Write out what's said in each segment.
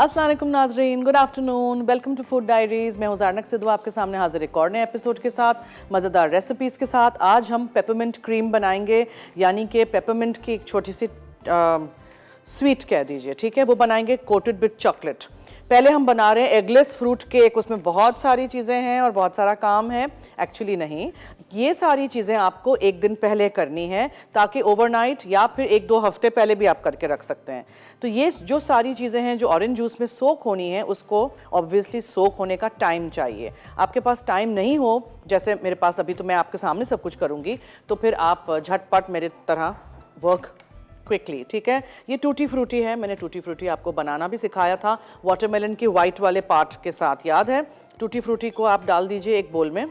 अस्सलाम वालेकुम नाजरीन, good afternoon, welcome to food diaries. मैं हूं ज़ारनक सिद्धू आपके सामने हाजिर एक और नए एपिसोड के साथ, मज़ेदार रेसिपीज़ के साथ। आज हम पेपरमिंट क्रीम बनाएंगे, यानी कि पेपरमिंट की एक छोटी सी स्वीट कह दीजिए, ठीक है, वो बनाएंगे कोटेड विद चॉकलेट। पहले हम बना रहे हैं एगलेस फ्रूट केक। उसमें बहुत सारी चीज़ें हैं और बहुत सारा काम है। एक्चुअली नहीं, ये सारी चीज़ें आपको एक दिन पहले करनी है, ताकि ओवरनाइट या फिर 1-2 हफ्ते पहले भी आप करके रख सकते हैं। तो ये जो सारी चीज़ें हैं जो ऑरेंज जूस में सोक होनी है, उसको ऑब्वियसली सोक होने का टाइम चाहिए। आपके पास टाइम नहीं हो, जैसे मेरे पास अभी, तो मैं आपके सामने सब कुछ करूँगी, तो फिर आप झटपट मेरे तरह वर्क क्विकली, ठीक है। ये टूटी फ्रूटी है, मैंने टूटी फ्रूटी आपको बनाना भी सिखाया था वाटरमेलन की वाइट वाले पार्ट के साथ, याद है। टूटी फ्रूटी को आप डाल दीजिए एक बोल में।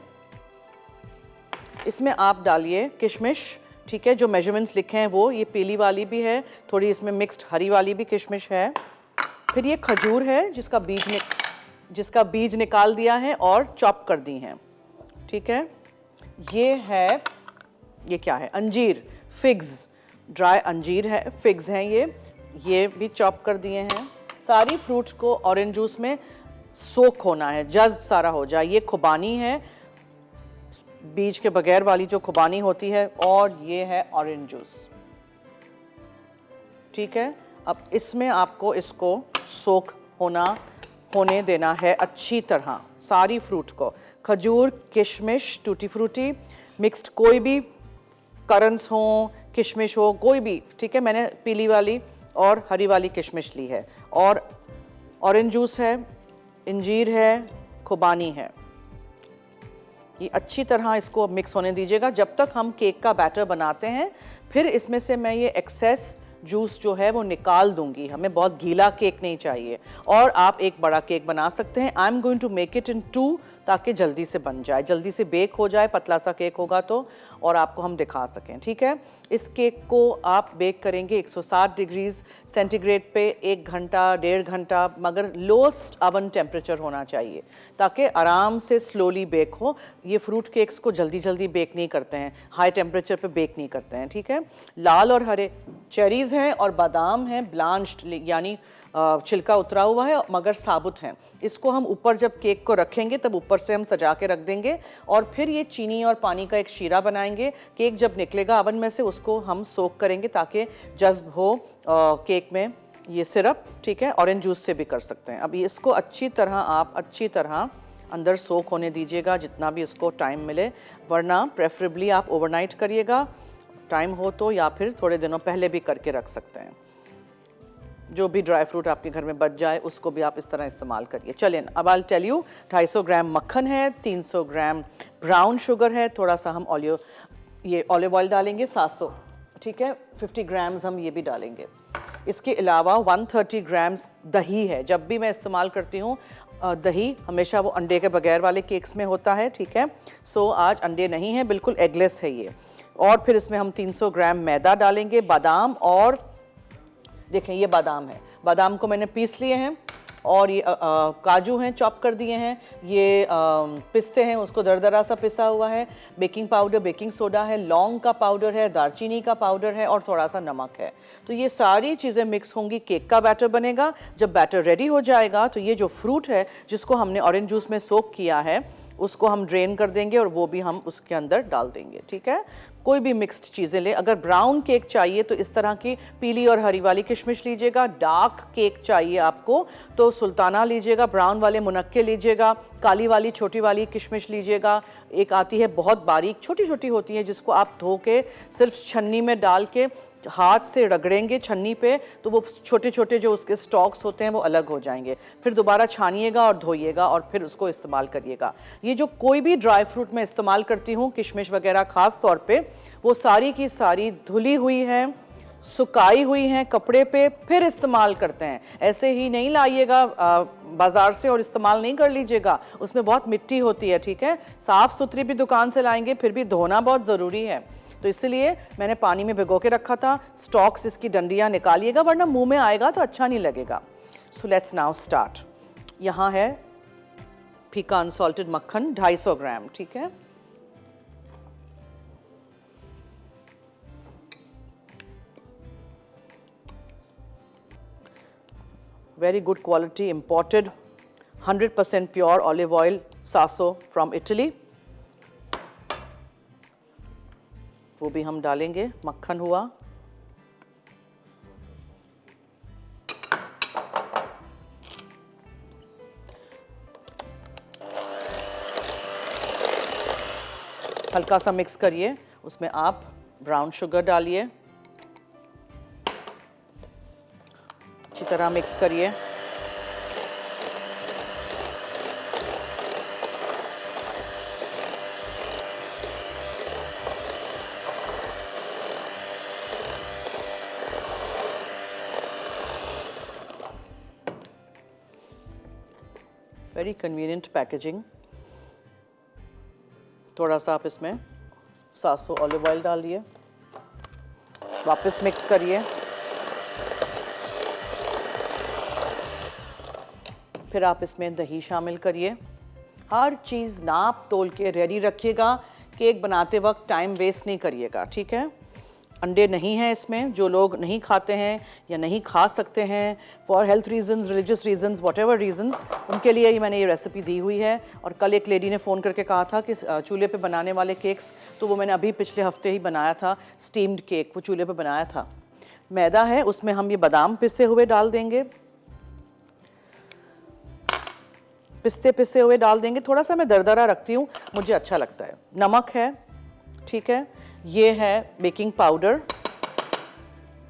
इसमें आप डालिए किशमिश, ठीक है, जो मेजरमेंट्स लिखे हैं वो, ये पीली वाली भी है, थोड़ी इसमें मिक्स्ड हरी वाली भी किशमिश है। फिर ये खजूर है जिसका बीज निकाल दिया है और चॉप कर दी हैं, ठीक है। ये क्या है, अंजीर, फिग्स, ड्राई अंजीर है, फिग्स हैं ये भी चॉप कर दिए हैं। सारी फ्रूट्स को ऑरेंज जूस में सोक होना है, जज्ब सारा हो जाए। ये खुबानी है, बीज के बगैर वाली जो खुबानी होती है, और ये है ऑरेंज जूस, ठीक है। अब इसमें आपको इसको सोक होने देना है अच्छी तरह, सारी फ्रूट को, खजूर, किशमिश, टूटी फ्रूटी, मिक्स्ड कोई भी करंट्स हो, किशमिश हो, कोई भी, ठीक है। मैंने पीली वाली और हरी वाली किशमिश ली है, और ऑरेंज जूस है, इंजीर है, खुबानी है। ये अच्छी तरह इसको मिक्स होने दीजिएगा जब तक हम केक का बैटर बनाते हैं। फिर इसमें से मैं ये एक्सेस जूस जो है वो निकाल दूंगी, हमें बहुत गीला केक नहीं चाहिए। और आप एक बड़ा केक बना सकते हैं। I am going to make it in 2, ताकि जल्दी से बन जाए, जल्दी से बेक हो जाए, पतला सा केक होगा तो, और आपको हम दिखा सकें, ठीक है। इस केक को आप बेक करेंगे 160 डिग्री सेंटीग्रेड पे 1 घंटा 1.5 घंटा, मगर लोएस्ट ओवन टेम्परेचर होना चाहिए, ताकि आराम से स्लोली बेक हो। ये फ्रूट केक्स को जल्दी जल्दी बेक नहीं करते हैं, हाई टेम्परेचर पे बेक नहीं करते हैं, ठीक है। लाल और हरे चेरीज़ हैं और बादाम हैं, ब्लांच्ड, यानी छिलका उतरा हुआ है मगर साबुत हैं। इसको हम ऊपर जब केक को रखेंगे तब ऊपर से हम सजा के रख देंगे, और फिर ये चीनी और पानी का एक शीरा बनाएंगे। केक जब निकलेगा ओवन में से उसको हम सोक करेंगे ताकि जज्ब हो केक में ये सिरप, ठीक है। ऑरेंज जूस से भी कर सकते हैं। अब इसको अच्छी तरह अंदर सोक होने दीजिएगा जितना भी इसको टाइम मिले, वरना प्रेफरेबली आप ओवरनाइट करिएगा, टाइम हो तो, या फिर थोड़े दिनों पहले भी करके रख सकते हैं। जो भी ड्राई फ्रूट आपके घर में बच जाए उसको भी आप इस तरह इस्तेमाल करिए। चलिए, अब आई टेल यू, 250 ग्राम मक्खन है, 300 ग्राम ब्राउन शुगर है, थोड़ा सा हम ऑलिव ऑयल डालेंगे 700, ठीक है। 50 ग्राम्स हम ये भी डालेंगे। इसके अलावा 130 ग्राम्स दही है। जब भी मैं इस्तेमाल करती हूँ दही, हमेशा वो अंडे के बगैर वाले केक्स में होता है, ठीक है। सो आज अंडे नहीं है, बिल्कुल एगलेस है ये। और फिर इसमें हम 300 ग्राम मैदा डालेंगे। बादाम, और देखें ये बादाम है, बादाम को मैंने पीस लिए हैं, और ये काजू हैं, चॉप कर दिए हैं। ये पिस्ते हैं, उसको दरदरा सा पिसा हुआ है। बेकिंग पाउडर, बेकिंग सोडा है, लौंग का पाउडर है, दालचीनी का पाउडर है, और थोड़ा सा नमक है। तो ये सारी चीज़ें मिक्स होंगी, केक का बैटर बनेगा। जब बैटर रेडी हो जाएगा तो ये जो फ्रूट है जिसको हमने ऑरेंज जूस में सोक किया है उसको हम ड्रेन कर देंगे, और वो भी हम उसके अंदर डाल देंगे, ठीक है। कोई भी मिक्स्ड चीज़ें ले। अगर ब्राउन केक चाहिए तो इस तरह की पीली और हरी वाली किशमिश लीजिएगा। डार्क केक चाहिए आपको तो सुल्ताना लीजिएगा, ब्राउन वाले मुनक्के लीजिएगा, काली वाली छोटी वाली किशमिश लीजिएगा। एक आती है बहुत बारीक, छोटी छोटी होती है, जिसको आप धो के सिर्फ छन्नी में डाल के हाथ से रगड़ेंगे छन्नी पे, तो वो छोटे छोटे जो उसके स्टॉक्स होते हैं वो अलग हो जाएंगे। फिर दोबारा छानिएगा और धोइएगा और फिर उसको इस्तेमाल करिएगा। ये जो कोई भी ड्राई फ्रूट मैं इस्तेमाल करती हूँ, किशमिश वगैरह ख़ास तौर पे, वो सारी की सारी धुली हुई हैं, सुखाई हुई हैं कपड़े पे, फिर इस्तेमाल करते हैं। ऐसे ही नहीं लाइएगा बाज़ार से और इस्तेमाल नहीं कर लीजिएगा, उसमें बहुत मिट्टी होती है, ठीक है। साफ़ सुथरी भी दुकान से लाएंगे, फिर भी धोना बहुत ज़रूरी है। तो इसलिए मैंने पानी में भिगो के रखा था। स्टॉक्स, इसकी डंडियाँ निकालिएगा, वरना मुंह में आएगा तो अच्छा नहीं लगेगा। So let's now start. यहाँ है फीका अनसॉल्टेड मक्खन 250 ग्राम, ठीक है। very good quality imported 100% pure olive oil Sasso from Italy. वो भी हम डालेंगे, मक्खन हुआ। हल्का सा मिक्स करिए, उसमें आप ब्राउन शुगर डालिए, अच्छी तरह मिक्स करिए। Very convenient packaging. थोड़ा सा आप इसमें सासो ऑलिव ऑयल डालिए, वापस मिक्स करिए, फिर आप इसमें दही शामिल करिए। हर चीज़ नाप तोल के रेडी रखिएगा, केक बनाते वक्त टाइम वेस्ट नहीं करिएगा, ठीक है। अंडे नहीं हैं इसमें, जो लोग नहीं खाते हैं या नहीं खा सकते हैं for health reasons, religious reasons, whatever reasons, उनके लिए मैंने ये रेसिपी दी हुई है। और कल एक लेडी ने फ़ोन करके कहा था कि चूल्हे पे बनाने वाले केक्स, तो वो मैंने अभी पिछले हफ्ते ही बनाया था, स्टीम्ड केक, वो चूल्हे पे बनाया था। मैदा है, उसमें हम ये बादाम पिसे हुए डाल देंगे, पिस्ते पिसे हुए डाल देंगे। थोड़ा सा मैं दरदरा रखती हूँ, मुझे अच्छा लगता है। नमक है, ठीक है। ये है बेकिंग पाउडर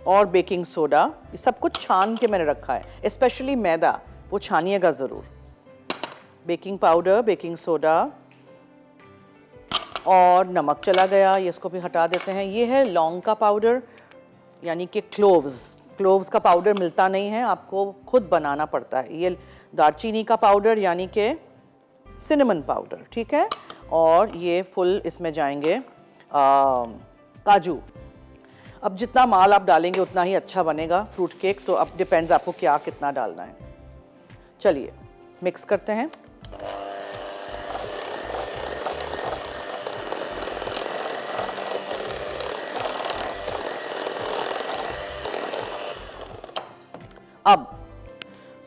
और बेकिंग सोडा, ये सब कुछ छान के मैंने रखा है। स्पेशली मैदा, वो छानिएगा ज़रूर। बेकिंग पाउडर, बेकिंग सोडा और नमक चला गया, ये इसको भी हटा देते हैं। ये है लौंग का पाउडर, यानी कि क्लोव्स का पाउडर मिलता नहीं है, आपको खुद बनाना पड़ता है। ये दालचीनी का पाउडर, यानी कि सिनेमन पाउडर, ठीक है। और ये फुल इसमें जाएंगे काजू। अब जितना माल आप डालेंगे उतना ही अच्छा बनेगा फ्रूट केक, तो अब डिपेंड्स आपको क्या कितना डालना है। चलिए मिक्स करते हैं। अब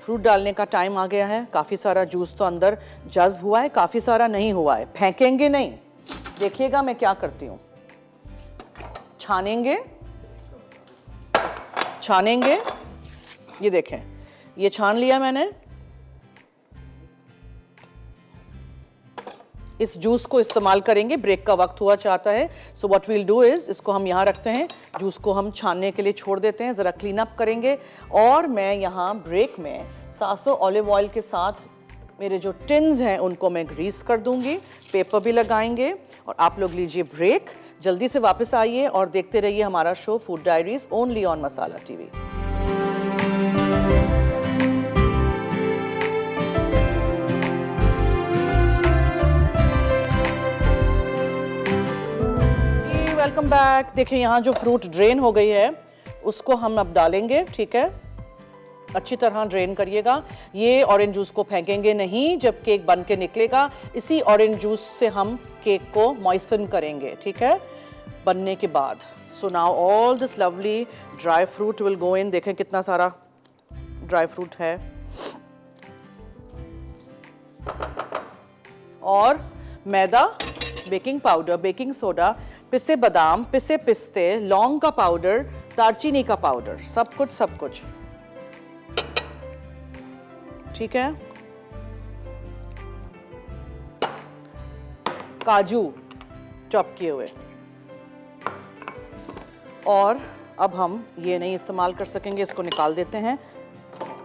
फ्रूट डालने का टाइम आ गया है। काफ़ी सारा जूस तो अंदर जज्ब हुआ है, काफ़ी सारा नहीं हुआ है। फेंकेंगे नहीं, देखिएगा मैं क्या करती हूँ। छानेंगे, ये देखें, ये छान लिया मैंने। इस जूस को इस्तेमाल करेंगे, ब्रेक का वक्त हुआ चाहता है। So what we'll do is, इसको हम यहाँ रखते हैं, जूस को हम छानने के लिए छोड़ देते हैं, ज़रा क्लीन अप करेंगे। और मैं यहाँ ब्रेक में सासो ऑलिव ऑयल के साथ मेरे जो टिन्स हैं उनको मैं ग्रीस कर दूंगी, पेपर भी लगाएंगे। और आप लोग लीजिए ब्रेक, जल्दी से वापस आइए और देखते रहिए हमारा show food diaries, only on Masala TV. Welcome back. देखिए यहाँ जो फ्रूट ड्रेन हो गई है उसको हम अब डालेंगे, ठीक है। अच्छी तरह ड्रेन करिएगा। ये ऑरेंज जूस को फेंकेंगे नहीं, जब केक बन के निकलेगा इसी ऑरेंज जूस से हम केक को मॉइसन करेंगे, ठीक है, बनने के बाद। So now all this lovely dry fruit will go in. देखें कितना सारा ड्राई फ्रूट है। और मैदा, बेकिंग पाउडर, बेकिंग सोडा, पिसे बादाम, पिसे पिस्ते, लौंग का पाउडर, दालचीनी का पाउडर, सब कुछ ठीक है। काजू चॉप किए हुए। और अब हम ये नहीं इस्तेमाल कर सकेंगे, इसको निकाल देते हैं।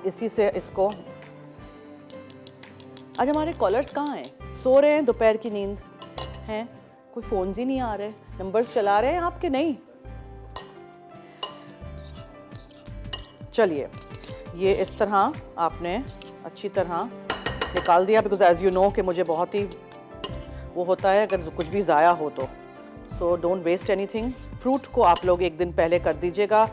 इसी से इसको, आज हमारे कॉलर्स कहाँ हैं? सो रहे हैं, दोपहर की नींद है, कोई फोन ही नहीं आ रहे, नंबर्स चला रहे हैं आपके नहीं। चलिए ये इस तरह आपने अच्छी तरह निकाल दिया, बिकॉज एज यू नो कि मुझे बहुत ही वो होता है अगर कुछ भी ज़ाया हो तो। So don't waste anything. Fruit को आप लोग एक दिन पहले कर दीजिएगा,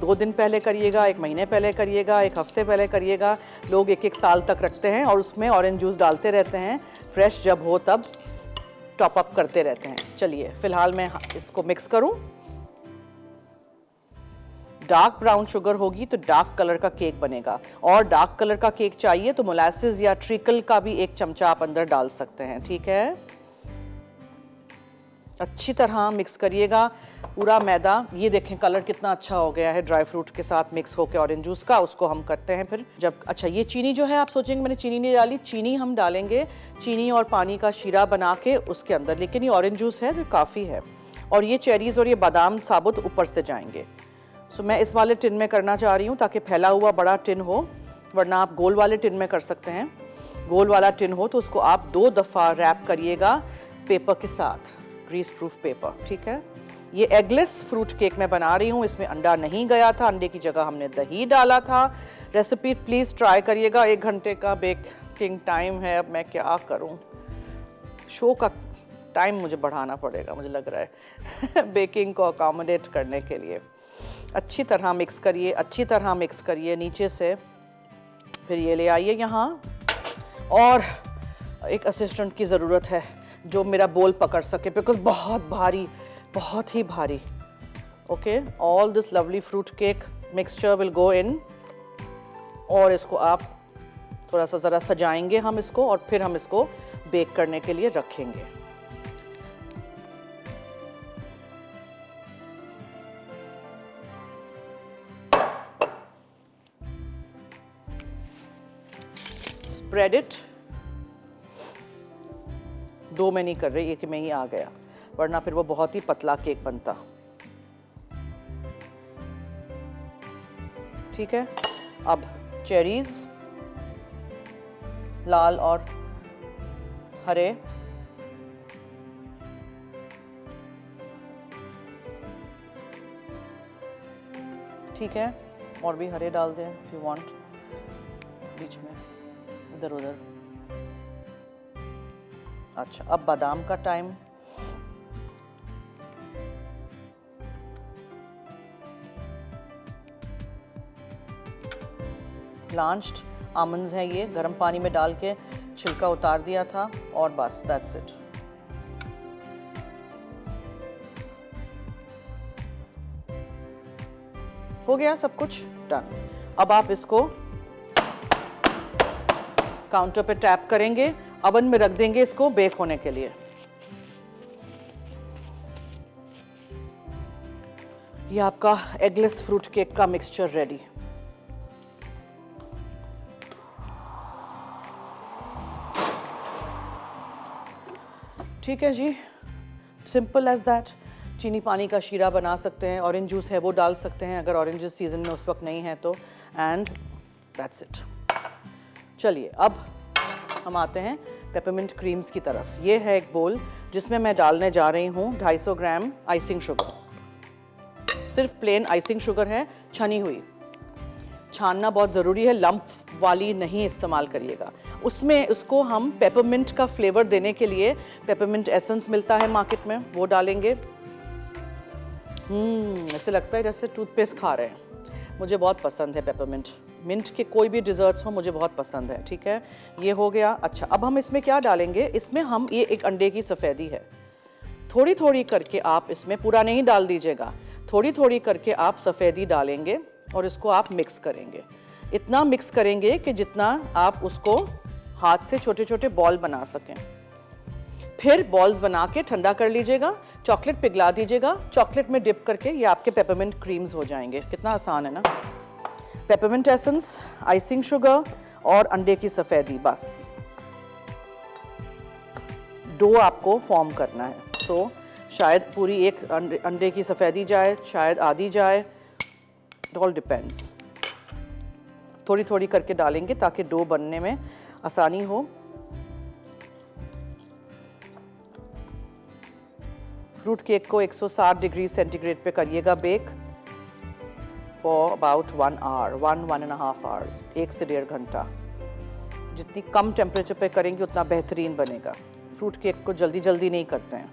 2 दिन पहले करिएगा, 1 महीने पहले करिएगा, 1 हफ्ते पहले करिएगा। लोग 1 साल तक रखते हैं और उसमें ऑरेंज जूस डालते रहते हैं, फ्रेश जब हो तब टॉप अप करते रहते हैं। चलिए फिलहाल मैं इसको मिक्स करूं। डार्क ब्राउन शुगर होगी तो डार्क कलर का केक बनेगा, और डार्क कलर का केक चाहिए तो मोलासेस या ट्रिकल का भी 1 चमचा आप अंदर डाल सकते हैं। ठीक है, अच्छी तरह मिक्स करिएगा पूरा मैदा। ये देखें कलर कितना अच्छा हो गया है ड्राई फ्रूट के साथ मिक्स होकर ऑरेंज जूस का। उसको हम करते हैं फिर जब, अच्छा ये चीनी जो है, आप सोचेंगे मैंने चीनी नहीं डाली, चीनी हम डालेंगे, चीनी और पानी का शीरा बना के उसके अंदर, लेकिन ये ऑरेंज जूस है जो काफ़ी है, और ये चेरीज और ये बादाम साबुत ऊपर से जाएंगे। सो मैं इस वाले टिन में करना चाह रही हूँ ताकि फैला हुआ बड़ा टिन हो, वरना आप गोल वाले टिन में कर सकते हैं। गोल वाला टिन हो तो उसको आप 2 दफ़ा रैप करिएगा पेपर के साथ, ग्रीस प्रूफ पेपर। ठीक है, ये एगलेस फ्रूट केक मैं बना रही हूँ, इसमें अंडा नहीं गया था, अंडे की जगह हमने दही डाला था। रेसिपी प्लीज़ ट्राई करिएगा। 1 घंटे का बेकिंग टाइम है। अब मैं क्या करूँ, शो का टाइम मुझे बढ़ाना पड़ेगा मुझे लग रहा है बेकिंग को अकोमोडेट करने के लिए। अच्छी तरह मिक्स करिए, अच्छी तरह मिक्स करिए नीचे से, फिर ये ले आइए यहाँ, और एक असिस्टेंट की ज़रूरत है जो मेरा बोल पकड़ सके, बिकॉज बहुत भारी, बहुत ही भारी। Okay, all this lovely fruit cake mixture will go in, और इसको आप थोड़ा सा ज़रा सजाएंगे हम इसको, और फिर हम इसको बेक करने के लिए रखेंगे। स्प्रेड इट, 2 में नहीं कर रही, 1 में ही आ गया, वरना फिर वो बहुत ही पतला केक बनता। ठीक है, अब चेरीज लाल और हरे, ठीक है, और भी हरे डाल दें इफ यू वांट, बीच में इधर उधर। अच्छा, अब बादाम का टाइम। ब्लांच्ड आमंड्स हैं ये, गर्म पानी में डाल के छिलका उतार दिया था, और बस दैट्स इट। हो गया सब कुछ डन। अब आप इसको काउंटर पे टैप करेंगे, ओवन में रख देंगे इसको बेक होने के लिए। ये आपका एगलेस फ्रूट केक का मिक्सचर रेडी। ठीक है जी, सिंपल एज दैट। चीनी पानी का शीरा बना सकते हैं, ऑरेंज जूस है वो डाल सकते हैं अगर ऑरेंज सीजन में उस वक्त नहीं है तो, एंड दैट्स इट। चलिए अब हम आते हैं पेपरमिंट क्रीम्स की तरफ। ये है एक बोल जिसमें मैं डालने जा रही हूँ 250 ग्राम आइसिंग शुगर। सिर्फ प्लेन आइसिंग शुगर है, छनी हुई। छानना बहुत ज़रूरी है, लंप वाली नहीं इस्तेमाल करिएगा। उसमें उसको हम पेपरमिंट का फ्लेवर देने के लिए पेपरमिंट एसेंस मिलता है मार्केट में, वो डालेंगे। ऐसे लगता है जैसे टूथपेस्ट खा रहे हैं। मुझे बहुत पसंद है पेपरमिंट, मिंट के कोई भी डिज़र्ट्स हो मुझे बहुत पसंद है। ठीक है, ये हो गया। अच्छा, अब हम इसमें क्या डालेंगे, इसमें हम ये एक अंडे की सफ़ेदी है, थोड़ी थोड़ी करके आप इसमें, पूरा नहीं डाल दीजिएगा, थोड़ी थोड़ी करके आप सफ़ेदी डालेंगे और इसको आप मिक्स करेंगे। इतना मिक्स करेंगे कि जितना आप उसको हाथ से छोटे छोटे बॉल बना सकें। फिर बॉल्स बना के ठंडा कर लीजिएगा, चॉकलेट पिघला दीजिएगा, चॉकलेट में डिप करके ये आपके पेपरमिंट क्रीम्स हो जाएंगे। कितना आसान है ना। पेपरमिंट एसेंस, आइसिंग शुगर और अंडे की सफ़ेदी, बस डो आपको फॉर्म करना है। तो शायद पूरी एक अंडे की सफ़ेदी जाए, शायद आधी जाए, इट ऑल डिपेंड्स। थोड़ी थोड़ी करके डालेंगे ताकि डो बनने में आसानी हो। फ्रूट केक को 160 डिग्री सेंटीग्रेड पे करिएगा bake for about 1 hour, 1.5 hours, 1 से 1.5 घंटा। जितनी कम टेम्परेचर पे करेंगे उतना बेहतरीन बनेगा। फ्रूट केक को जल्दी जल्दी नहीं करते हैं।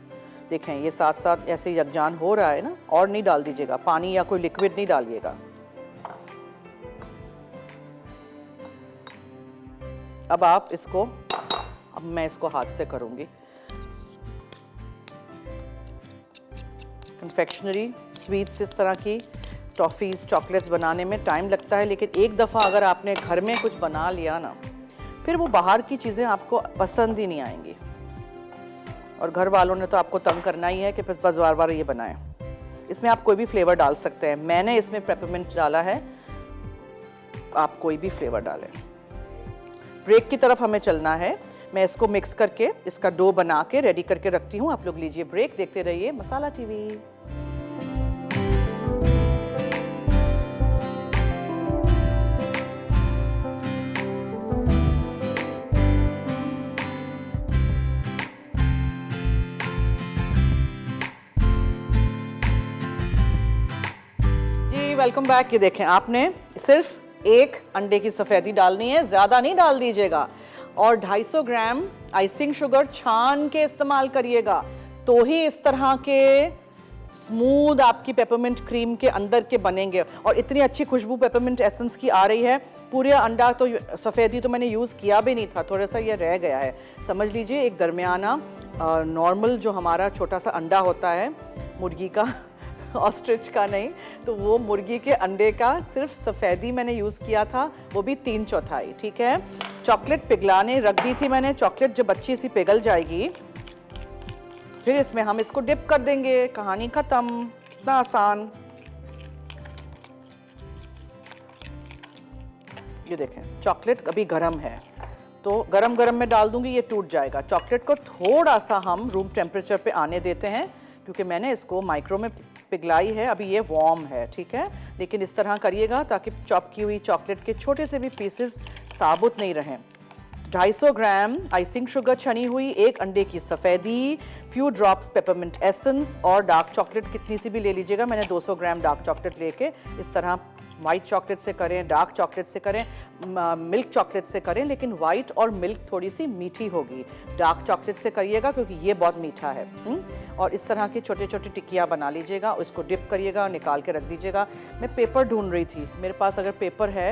देखें ये साथ साथ ऐसे यकजान हो रहा है ना, और नहीं डाल दीजिएगा, पानी या कोई लिक्विड नहीं डालिएगा। अब आप इसको, अब मैं इसको हाथ से करूंगी। कन्फेक्शनरी स्वीट्स इस तरह की टॉफ़ीज़ चॉकलेट्स बनाने में टाइम लगता है, लेकिन एक दफ़ा अगर आपने घर में कुछ बना लिया ना, फिर वो बाहर की चीज़ें आपको पसंद ही नहीं आएंगी। और घर वालों ने तो आपको तंग करना ही है कि बस बार बार ये बनाएं। इसमें आप कोई भी फ्लेवर डाल सकते हैं। मैंने इसमें पेपरमिंट डाला है, आप कोई भी फ्लेवर डालें। ब्रेक की तरफ हमें चलना है। मैं इसको मिक्स करके इसका डो बना के रेडी करके रखती हूँ। आप लोग लीजिए ब्रेक, देखते रहिए मसाला टीवी। Welcome back. ये देखें, आपने सिर्फ एक अंडे की सफ़ेदी डालनी है, ज़्यादा नहीं डाल दीजिएगा। और 250 ग्राम आइसिंग शुगर छान के इस्तेमाल करिएगा, तो ही इस तरह के स्मूथ आपकी पेपरमिंट क्रीम के अंदर के बनेंगे। और इतनी अच्छी खुशबू पेपरमिंट एसेंस की आ रही है। पूरे अंडा तो सफ़ेदी तो मैंने यूज़ किया भी नहीं था, थोड़ा सा ये रह गया है। समझ लीजिए एक दरमियाना नॉर्मल जो हमारा छोटा सा अंडा होता है मुर्गी का, ऑस्ट्रिच का नहीं, तो वो मुर्गी के अंडे का सिर्फ सफ़ेदी मैंने यूज़ किया था, वो भी 3/4। ठीक है। चॉकलेट पिघलाने रख दी थी मैंने। चॉकलेट जब अच्छी सी पिघल जाएगी, फिर इसमें हम इसको डिप कर देंगे। कहानी ख़त्म। कितना आसान। ये देखें, चॉकलेट अभी गर्म है, तो गरम गरम में डाल दूंगी, ये टूट जाएगा। चॉकलेट को थोड़ा सा हम रूम टेम्परेचर पे आने देते हैं, क्योंकि मैंने इसको माइक्रो में पिघलाई है, अभी ये वार्म है। ठीक है। लेकिन इस तरह करिएगा ताकि चॉप की हुई चॉकलेट के छोटे से भी पीसेस साबुत नहीं रहें। 250 ग्राम आइसिंग शुगर छनी हुई, एक अंडे की सफ़ेदी, फ्यू ड्रॉप्स पेपरमिंट एसेंस और डार्क चॉकलेट कितनी सी भी ले लीजिएगा। मैंने 200 ग्राम डार्क चॉकलेट लेके इस तरह वाइट चॉकलेट से करें, डार्क चॉकलेट से करें, मिल्क चॉकलेट से करें, लेकिन वाइट और मिल्क थोड़ी सी मीठी होगी। डार्क चॉकलेट से करिएगा क्योंकि ये बहुत मीठा है। और इस तरह की छोटे छोटे टिक्कियाँ बना लीजिएगा, उसको डिप करिएगा, निकाल के रख दीजिएगा। मैं पेपर ढूंढ रही थी, मेरे पास अगर पेपर है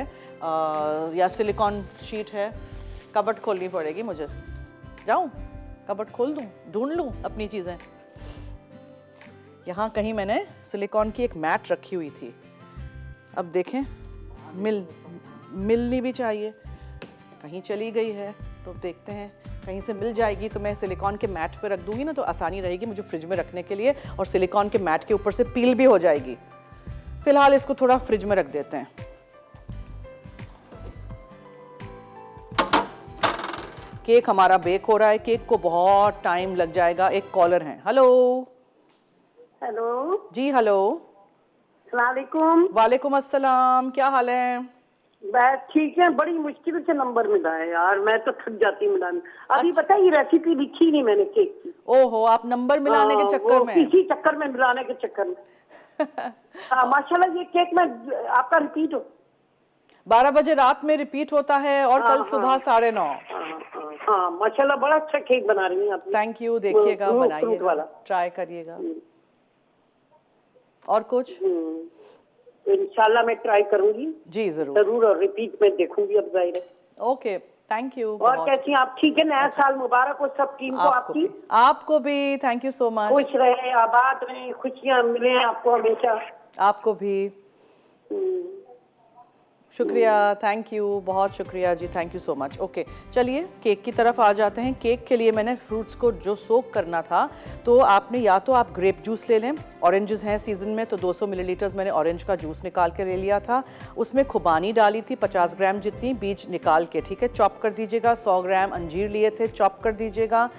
या सिलिकॉन शीट है। कबर्ड खोलनी पड़ेगी मुझे। जाऊँ कबर्ड खोल दूँ, ढूंढ लूँ अपनी चीज़ें। यहाँ कहीं मैंने सिलिकॉन की एक मैट रखी हुई थी। अब देखें, मिलनी भी चाहिए, कहीं चली गई है, तो देखते हैं कहीं से मिल जाएगी तो मैं सिलिकॉन के मैट पे रख दूंगी ना, तो आसानी रहेगी मुझे फ्रिज में रखने के लिए, और सिलिकॉन के मैट के ऊपर से पील भी हो जाएगी। फिलहाल इसको थोड़ा फ्रिज में रख देते हैं। केक हमारा बेक हो रहा है, केक को बहुत टाइम लग जाएगा। एक कॉलर है। हेलो। हेलो जी हेलो। सलामकुम। वालेकुम अस्सलाम, क्या हाल है? बस ठीक है, बड़ी मुश्किल से नंबर मिला है यार, मैं तो थक जाती हूँ मिलाने। अभी पता है, ये रेसिपी लिखी नहीं मैंने केक की। ओहो, आप नंबर मिलाने के चक्कर में? इसी चक्कर में, मिलाने के चक्कर में। माशाल्लाह ये केक में आपका रिपीट हो 12 बजे रात में रिपीट होता है और कल सुबह 9:30। हाँ माशाल्लाह, बड़ा अच्छा केक बना रही हैं आप। Thank you. देखिएगा, बनाइएगा, ट्राई करिएगा। और कुछ? इंशाल्लाह मैं ट्राई करूंगी जी, जरूर, और रिपीट में देखूंगी अब जाहिर है। Okay, thank you. और कैसी आप? ठीक है, नया साल मुबारक हो सब टीम को आपकी। आपको भी, थैंक यू सो मच। खुश रहे, आबाद रहे, खुशियां मिले आपको हमेशा। आपको भी शुक्रिया, थैंक यू, बहुत शुक्रिया जी, thank you so much. Okay, चलिए केक की तरफ आ जाते हैं। केक के लिए मैंने फ्रूट्स को जो सोक करना था, तो आपने या तो आप ग्रेप जूस ले लें, ऑरेंजेस हैं सीज़न में, तो 200 मिलीलीटर्स मैंने ऑरेंज का जूस निकाल के ले लिया था। उसमें खुबानी डाली थी 50 ग्राम जितनी, बीज निकाल के, ठीक है, चॉप कर दीजिएगा। 100 ग्राम अंजीर लिए थे, चॉप कर दीजिएगा।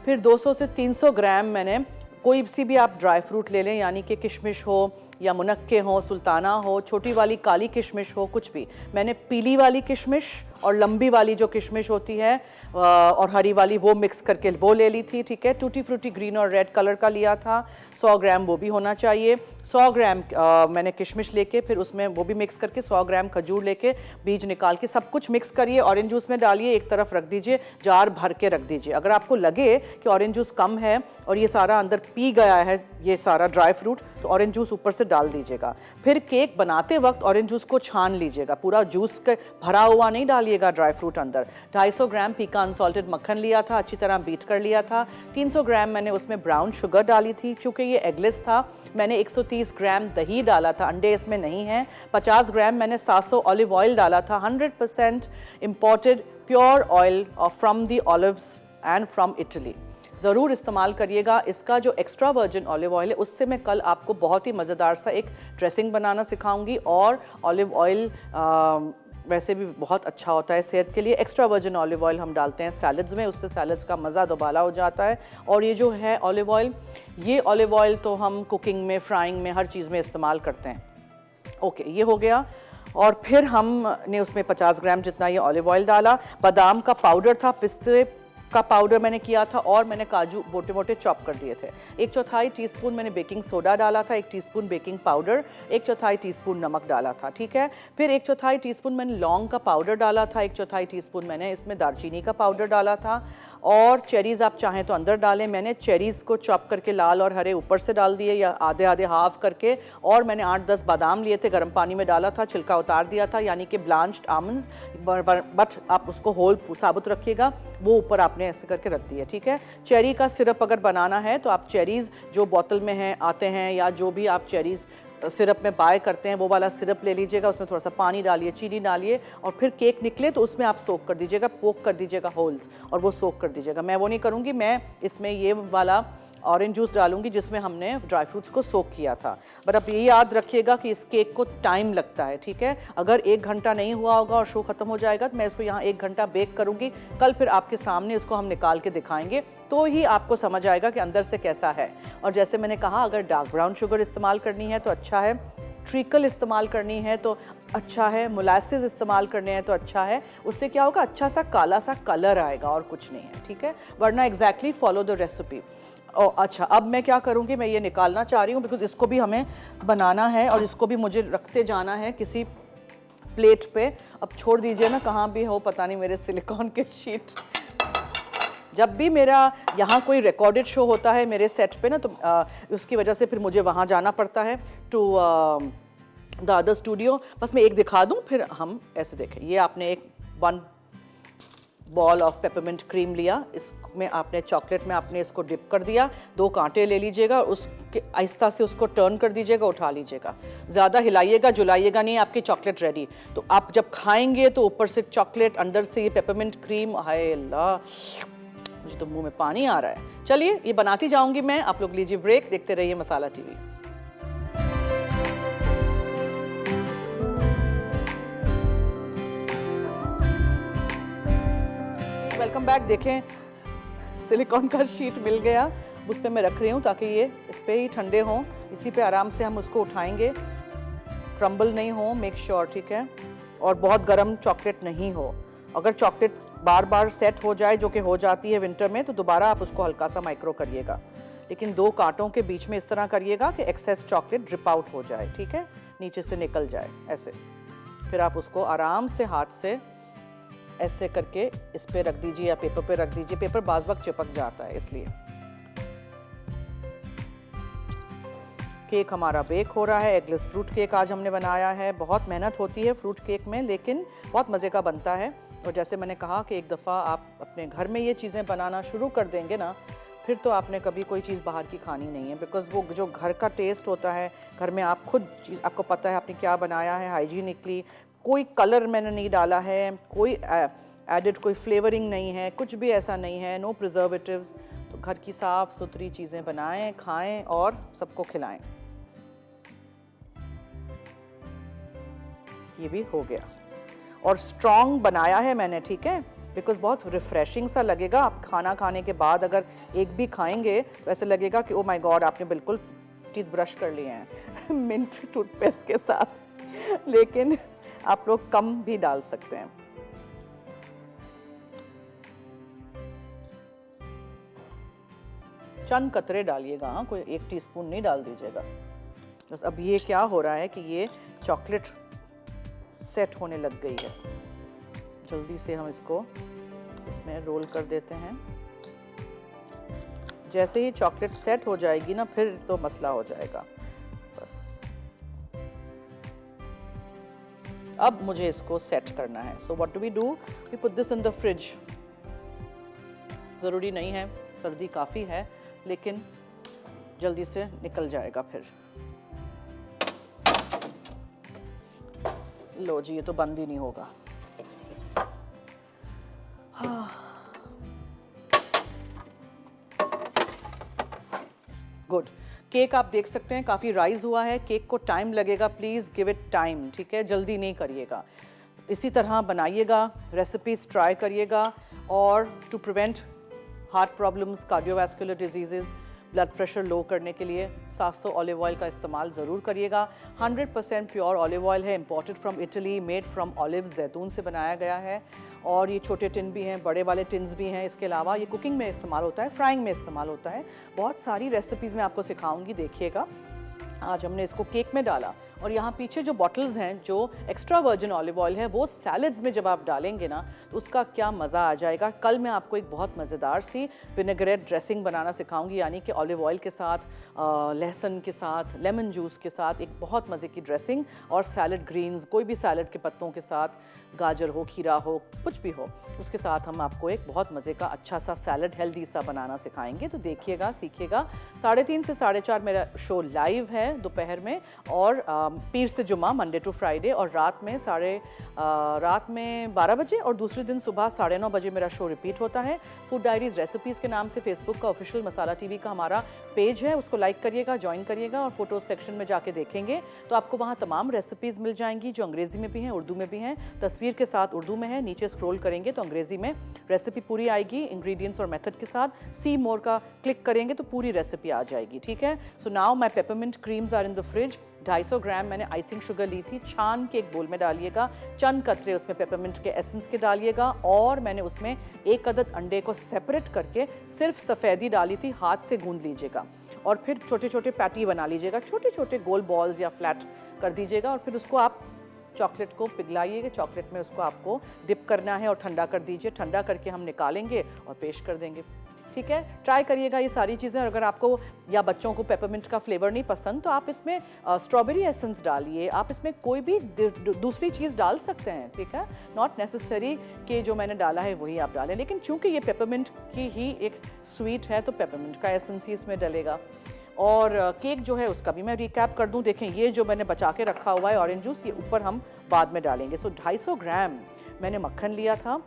फिर 200 से 300 ग्राम मैंने कोई सी भी आप ड्राई फ्रूट ले लें, यानी कि किशमिश हो या मुनक्के हो, सुल्ताना हो, छोटी वाली काली किशमिश हो, कुछ भी। मैंने पीली वाली किशमिश और लंबी वाली जो किशमिश होती है और हरी वाली, वो मिक्स करके वो ले ली थी, ठीक है। टूटी फ्रूटी ग्रीन और रेड कलर का लिया था, 100 ग्राम वो भी होना चाहिए। 100 ग्राम मैंने किशमिश लेके फिर उसमें वो भी मिक्स करके 100 ग्राम खजूर लेके बीज निकाल के सब कुछ मिक्स करिए, ऑरेंज जूस में डालिए, एक तरफ रख दीजिए, जार भर के रख दीजिए। अगर आपको लगे कि ऑरेंज जूस कम है और ये सारा अंदर पी गया है ये सारा ड्राई फ्रूट, तो ऑरेंज जूस ऊपर से डाल दीजिएगा। फिर केक बनाते वक्त ऑरेंज जूस को छान लीजिएगा, पूरा जूस के भरा हुआ नहीं डालिएगा ड्राई फ्रूट अंदर। 250 ग्राम पीका अनसॉल्टेड मक्खन लिया था, अच्छी तरह बीट कर लिया था। 300 ग्राम मैंने उसमें ब्राउन शुगर डाली थी। चूँकि ये एगलेस था, मैंने 130 ग्राम दही डाला था, अंडे इसमें नहीं हैं। 50 ग्राम मैंने 700 ऑलिव ऑयल डाला था, 100% imported pure oil from the olives and from Italy. ज़रूर इस्तेमाल करिएगा। इसका जो एक्स्ट्रा वर्जिन ऑलिव ऑयल है उससे मैं कल आपको बहुत ही मज़ेदार सा एक ड्रेसिंग बनाना सिखाऊंगी। और ऑलिव ऑयल वैसे भी बहुत अच्छा होता है सेहत के लिए। एक्स्ट्रा वर्जिन ऑलिव ऑयल हम डालते हैं सैलड्स में, उससे सैलड्स का मज़ा दोबाला हो जाता है। और ये जो है ऑलिव ऑयल, ये ऑलिव ऑयल तो हम कुकिंग में, फ्राइंग में, हर चीज़ में इस्तेमाल करते हैं। ओके, ये हो गया। और फिर हमने उसमें 50 ग्राम जितना ये ऑलिव ऑयल डाला। बादाम का पाउडर था, पिस्ते का पाउडर मैंने किया था, और मैंने काजू मोटे मोटे चॉप कर दिए थे। 1/4 टीस्पून मैंने बेकिंग सोडा डाला था, 1 टीस्पून बेकिंग पाउडर, 1/4 टीस्पून नमक डाला था, ठीक है। फिर 1/4 टीस्पून मैंने लौंग का पाउडर डाला था, 1/4 टीस्पून मैंने इसमें दालचीनी का पाउडर डाला था। और चेरीज़ आप चाहें तो अंदर डालें। मैंने चेरीज़ को चॉप करके लाल और हरे ऊपर से डाल दिए, या आधे आधे हाफ करके। और मैंने 8-10 बादाम लिए थे, गर्म पानी में डाला था, छिलका उतार दिया था, यानी कि ब्लांच्ड आमंड्स, बट आप उसको होल साबुत रखिएगा, वो ऊपर आपने ऐसे करके रख दिया, ठीक है। चेरी का सिरप अगर बनाना है तो आप चेरीज़ जो बोतल में हैं आते हैं, या जो भी आप चेरीज़ सिरप में बाय करते हैं वो वाला सिरप ले लीजिएगा, उसमें थोड़ा सा पानी डालिए, चीनी डालिए, और फिर केक निकले तो उसमें आप सोक कर दीजिएगा, पोक कर दीजिएगा होल्स, और वो सोक कर दीजिएगा। मैं वो नहीं करूँगी, मैं इसमें ये वाला ऑरेंज जूस डालूंगी जिसमें हमने ड्राई फ्रूट्स को सोक किया था। बट अब ये याद रखिएगा कि इस केक को टाइम लगता है, ठीक है। अगर 1 घंटा नहीं हुआ होगा और शो ख़त्म हो जाएगा तो मैं इसको यहाँ 1 घंटा बेक करूँगी। कल फिर आपके सामने इसको हम निकाल के दिखाएंगे, तो ही आपको समझ आएगा कि अंदर से कैसा है। और जैसे मैंने कहा, अगर डार्क ब्राउन शुगर इस्तेमाल करनी है तो अच्छा है, ट्रिकल इस्तेमाल करनी है तो अच्छा है, मोलासेस इस्तेमाल करने हैं तो अच्छा है। उससे क्या होगा, अच्छा सा काला सा कलर आएगा, और कुछ नहीं है, ठीक है। वरना एग्जैक्टली फॉलो द रेसिपी। अच्छा, अब मैं क्या करूँगी, मैं ये निकालना चाह रही हूँ बिकॉज इसको भी हमें बनाना है, और इसको भी मुझे रखते जाना है किसी प्लेट पे। अब छोड़ दीजिए ना, कहाँ भी हो पता नहीं मेरे सिलिकॉन के शीट। जब भी मेरा यहाँ कोई रिकॉर्डेड शो होता है मेरे सेट पे ना, तो उसकी वजह से फिर मुझे वहाँ जाना पड़ता है टू द अदर स्टूडियो। बस मैं एक दिखा दूँ, फिर हम ऐसे देखें। ये आपने एक 1 बॉल ऑफ पेपरमिंट क्रीम लिया, इसमें आपने चॉकलेट में आपने इसको डिप कर दिया। 2 कांटे ले लीजिएगा, उसके आहिस्ता से उसको टर्न कर दीजिएगा, उठा लीजिएगा, ज़्यादा हिलाइएगा जुलाइएगा नहीं, आपकी चॉकलेट रेडी। तो आप जब खाएंगे तो ऊपर से चॉकलेट, अंदर से ये पेपरमिंट क्रीम, हाय अल्लाह, मुझे तो मुंह में पानी आ रहा है। चलिए, ये बनाती जाऊंगी मैं, आप लोग लीजिए ब्रेक, देखते रहिए मसाला टीवी। Welcome back. देखें, सिलिकॉन का शीट मिल गया, उस पर मैं रख रही हूँ ताकि ये इस पे ही ठंडे हों, इसी पे आराम से हम उसको उठाएंगे, क्रम्बल नहीं हो, मेक श्योर, ठीक है। और बहुत गर्म चॉकलेट नहीं हो। अगर चॉकलेट बार बार सेट हो जाए, जो कि हो जाती है विंटर में, तो दोबारा आप उसको हल्का सा माइक्रो करिएगा, लेकिन 2 कांटों के बीच में इस तरह करिएगा कि एक्सेस चॉकलेट ड्रिप आउट हो जाए, ठीक है, नीचे से निकल जाए ऐसे। फिर आप उसको आराम से हाथ से ऐसे करके इस पे रख दीजिए, या पेपर पे रख दीजिए। पेपर बाज़ वक्त चिपक जाता है, इसलिए। केक हमारा बेक हो रहा है। एगलेस फ्रूट केक आज हमने बनाया है। बहुत मेहनत होती है फ्रूट केक में, लेकिन बहुत मज़े का बनता है। और जैसे मैंने कहा कि एक दफ़ा आप अपने घर में ये चीज़ें बनाना शुरू कर देंगे ना, फिर तो आपने कभी कोई चीज़ बाहर की खानी नहीं है। बिकॉज़ वो जो घर का टेस्ट होता है, घर में आप खुद चीज़, आपको पता है आपने क्या बनाया है, हाइजीनिकली, कोई कलर मैंने नहीं डाला है, कोई एडिड कोई फ्लेवरिंग नहीं है, कुछ भी ऐसा नहीं है, नो प्रिजर्वेटिव्स। तो घर की साफ़ सुथरी चीज़ें बनाएं, खाएं और सबको खिलाएं। ये भी हो गया। और स्ट्रॉन्ग बनाया है मैंने, ठीक है, बिकॉज बहुत रिफ्रेशिंग सा लगेगा। आप खाना खाने के बाद अगर एक भी खाएंगे तो ऐसे लगेगा कि ओ माय गॉड, आपने बिल्कुल टीथ ब्रश कर लिए हैं मिंट टूथपेस्ट के साथ। लेकिन आप लोग कम भी डाल सकते हैं। चंद कतरे डालिएगा, हाँ, कोई 1 टीस्पून नहीं डाल दीजिएगा। बस अब ये क्या हो रहा है कि ये चॉकलेट सेट होने लग गई है। जल्दी से हम इसको इसमें रोल कर देते हैं। जैसे ही चॉकलेट सेट हो जाएगी ना, फिर तो मसला हो जाएगा। बस अब मुझे इसको सेट करना है। So what do we do, we put this in the fridge. ज़रूरी नहीं है, सर्दी काफ़ी है, लेकिन जल्दी से निकल जाएगा फिर। लो जी, ये तो बंद ही नहीं होगा। गुड। केक आप देख सकते हैं काफ़ी राइज हुआ है। केक को टाइम लगेगा, प्लीज़ गिव इट टाइम, ठीक है, जल्दी नहीं करिएगा। इसी तरह बनाइएगा, रेसिपीज ट्राई करिएगा। और to prevent heart problems, cardiovascular diseases, blood pressure low करने के लिए सासो ऑलिव ऑयल का इस्तेमाल ज़रूर करिएगा। 100% प्योर ऑलिव ऑयल है, imported from Italy, made from olive, जैतून से बनाया गया है। और ये छोटे टिन भी हैं, बड़े वाले टिन्स भी हैं। इसके अलावा ये कुकिंग में इस्तेमाल होता है, फ्राइंग में इस्तेमाल होता है। बहुत सारी रेसिपीज़ मैं आपको सिखाऊंगी, देखिएगा। आज हमने इसको केक में डाला। और यहाँ पीछे जो बॉटल्स हैं, जो एक्स्ट्रा वर्जिन ऑलिव ऑयल है, वो सैलड्स में जब आप डालेंगे ना तो उसका क्या मज़ा आ जाएगा। कल मैं आपको एक बहुत मज़ेदार सी विनेगरेट ड्रेसिंग बनाना सिखाऊंगी, यानी कि ऑलिव ऑयल के साथ, लहसुन के साथ, लेमन जूस के साथ एक बहुत मज़े की ड्रेसिंग, और सैलड ग्रीन्स, कोई भी सैलड के पत्तों के साथ, गाजर हो, खीरा हो, कुछ भी हो, उसके साथ हम आपको एक बहुत मज़े का अच्छा सा सैलड हेल्दी सा बनाना सिखाएंगे। तो देखिएगा, सीखिएगा। 3:30 से 4:30 मेरा शो लाइव है दोपहर में, और पीर से जुमा, मंडे टू फ्राइडे, और रात में 12 बजे, और दूसरे दिन सुबह 9:30 बजे मेरा शो रिपीट होता है। फूड डायरीज रेसिपीज़ के नाम से फेसबुक का ऑफिशियल मसाला टीवी का हमारा पेज है, उसको लाइक करिएगा, ज्वाइन करिएगा, और फोटो सेक्शन में जाके देखेंगे तो आपको वहाँ तमाम रेसिपीज़ मिल जाएंगी, जो अंग्रेज़ी में भी हैं, उर्दू में भी हैं, तस्वीर के साथ उर्दू में है। नीचे स्क्रॉल करेंगे तो अंग्रेज़ी में रेसिपी पूरी आएगी, इंग्रेडिएंट्स और मेथड के साथ। सी मोर का क्लिक करेंगे तो पूरी रेसिपी आ जाएगी, ठीक है। So now my peppermint creams are in the fridge. 250 gram मैंने आइसिंग शुगर ली थी, छान के एक बोल में डालिएगा। चंद कतरे उसमें पेपरमिंट के एसेंस के डालिएगा, और मैंने उसमें 1 अदद अंडे को सेपरेट करके सिर्फ सफ़ेदी डाली थी, हाथ से गूंद लीजिएगा। और फिर छोटे छोटे पैटी बना लीजिएगा, छोटे छोटे गोल बॉल्स या फ्लैट कर दीजिएगा, और फिर उसको आप चॉकलेट को पिघलाइएगा। चॉकलेट में उसको आपको डिप करना है और ठंडा कर दीजिए। ठंडा करके हम निकालेंगे और पेश कर देंगे, ठीक है। ट्राई करिएगा ये सारी चीज़ें। अगर आपको या बच्चों को पेपरमिंट का फ्लेवर नहीं पसंद तो आप इसमें स्ट्रॉबेरी एसेंस डालिए, आप इसमें कोई भी दूसरी चीज़ डाल सकते हैं, ठीक है। नॉट नेसेसरी कि जो मैंने डाला है वही आप डालें, लेकिन चूंकि ये पेपरमिंट की ही एक स्वीट है तो पेपरमिंट का एसेंस ही इसमें डलेगा। और केक जो है उसका भी मैं रिकैप कर दूं। देखें, ये जो मैंने बचा के रखा हुआ है ऑरेंज जूस, ये ऊपर हम बाद में डालेंगे। सो 250 ग्राम मैंने मक्खन लिया था,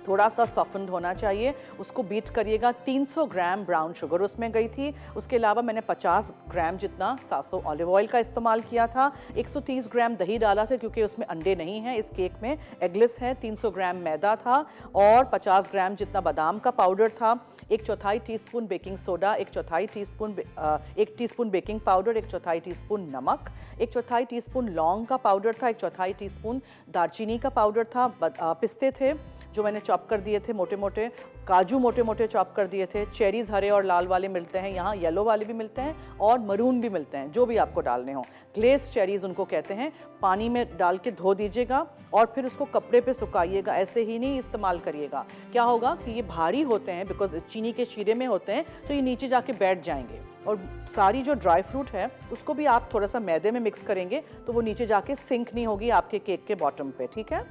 थोड़ा सा सॉफ्टन्ड होना चाहिए, उसको बीट करिएगा। 300 ग्राम ब्राउन शुगर उसमें गई थी। उसके अलावा मैंने 50 ग्राम जितना सासो ऑलिव ऑयल का इस्तेमाल किया था। 130 ग्राम दही डाला था क्योंकि उसमें अंडे नहीं हैं, इस केक में एगलेस है। 300 ग्राम मैदा था, और 50 ग्राम जितना बादाम का पाउडर था। 1/4 teaspoon baking soda, 1 teaspoon baking powder, 1/4 teaspoon नमक, 1/4 टीस्पून लौंग का पाउडर था, 1/4 टीस्पून दालचीनी का पाउडर था। पिस्ते थे जो मैंने चॉप कर दिए थे मोटे मोटे, काजू मोटे मोटे चॉप कर दिए थे। चेरीज़ हरे और लाल वाले मिलते हैं यहाँ, येलो वाले भी मिलते हैं और मरून भी मिलते हैं, जो भी आपको डालने हो। ग्लेस चेरीज़ उनको कहते हैं। पानी में डाल के धो दीजिएगा और फिर उसको कपड़े पे सुखाइएगा, ऐसे ही नहीं इस्तेमाल करिएगा। क्या होगा कि ये भारी होते हैं, बिकॉज चीनी के शीरे में होते हैं, तो ये नीचे जाके बैठ जाएंगे। और सारी जो ड्राई फ्रूट है उसको भी आप थोड़ा सा मैदे में मिक्स करेंगे तो वो नीचे जाके सिंक नहीं होगी आपके केक के बॉटम पे, ठीक है।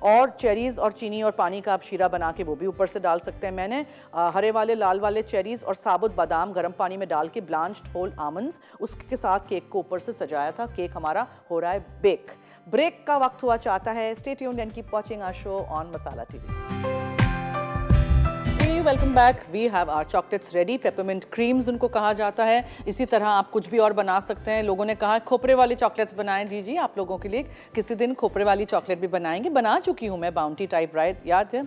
और चेरीज़ और चीनी और पानी का आप शीरा बना के वो भी ऊपर से डाल सकते हैं। मैंने हरे वाले लाल वाले चेरीज़ और साबुत बादाम गर्म पानी में डाल के ब्लांच्ड होल आमंड्स उसके साथ केक को ऊपर से सजाया था। केक हमारा हो रहा है बेक। ब्रेक का वक्त हुआ चाहता है। Stay tuned and keep watching our show on Masala TV. Welcome back. We have our chocolates ready. Peppermint creams उनको कहा जाता है। इसी तरह आप कुछ भी और बना सकते हैं। लोगों ने कहा खोपरे वाली चॉकलेट्स बनाएं। जी आप लोगों के लिए किसी दिन खोपरे वाली चॉकलेट भी बनाएंगे। बना चुकी हूँ मैं, बाउंटी टाइप, राइट, याद है।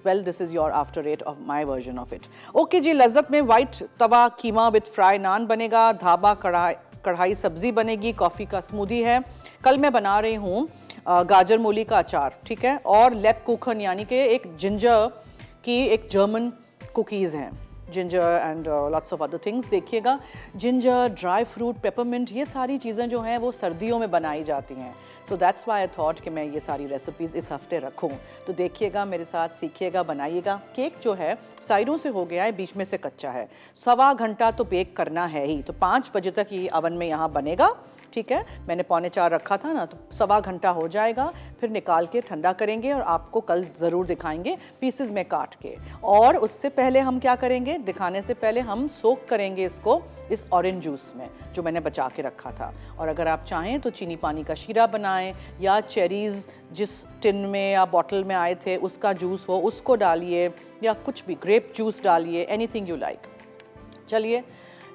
Well, this is your after eight of my version of it. Okay जी, लज्जत में white tawa keema with fry naan बनेगा। धाबा कढ़ाई सब्जी बनेगी। कॉफ़ी का स्मूदी है। कल मैं बना रही हूँ गाजर मूली का अचार, ठीक है। और लेपकुखन यानी कि एक जिंजर की एक जर्मन कुकीज़ हैं, ginger and lots of other things. देखिएगा, जिंजर, ड्राई फ्रूट, पेपरमिंट, ये सारी चीज़ें जो हैं वो सर्दियों में बनाई जाती हैं। So that's why I thought कि मैं ये सारी रेसिपीज़ इस हफ्ते रखूं। तो देखिएगा, मेरे साथ सीखिएगा, बनाइएगा। केक जो है साइडों से हो गया है, बीच में से कच्चा है। 1.25 घंटा तो बेक करना है ही। तो 5 बजे तक ये अवन में यहाँ बनेगा ठीक है। मैंने 3:45 रखा था ना, तो 1.25 घंटा हो जाएगा, फिर निकाल के ठंडा करेंगे और आपको कल ज़रूर दिखाएंगे पीसेस में काट के। और उससे पहले हम क्या करेंगे, दिखाने से पहले हम सोक करेंगे इसको इस ऑरेंज जूस में जो मैंने बचा के रखा था। और अगर आप चाहें तो चीनी पानी का शीरा बनाएं, या चेरीज़ जिस टिन में या बॉटल में आए थे उसका जूस हो उसको डालिए, या कुछ भी ग्रेप जूस डालिए, एनीथिंग यू लाइक। चलिए,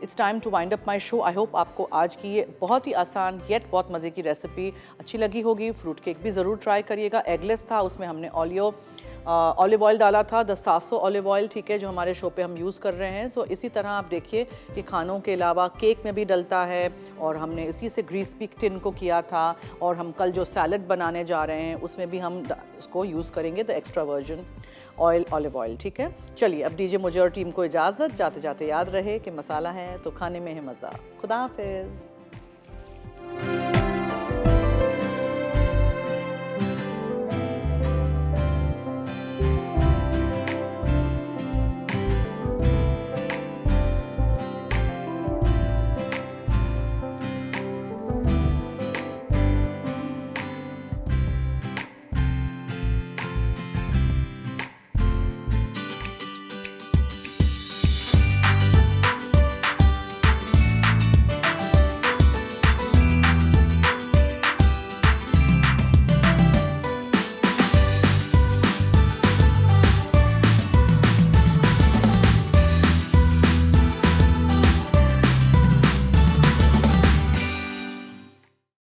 it's time to wind up my show. I hope आपको आज की ये बहुत ही आसान येट बहुत मज़े की रेसिपी अच्छी लगी होगी। फ्रूट केक भी ज़रूर ट्राई करिएगा। एगलेस था, उसमें हमने ऑलिव ऑयल डाला था, द सासो ऑलिव ऑयल, ठीक है, जो हमारे शो पे हम यूज़ कर रहे हैं। सो इसी तरह आप देखिए कि खानों के अलावा केक में भी डलता है, और हमने इसी से ग्रीस पीक टिन को किया था। और हम कल जो सैलड बनाने जा रहे हैं उसमें भी हम इसको यूज़ करेंगे, the extra version olive oil, ठीक है। चलिए, अब दीजिए मुझे और टीम को इजाज़त। जाते जाते याद रहे कि मसाला है तो खाने में है मज़ा। खुदा हाफिज़।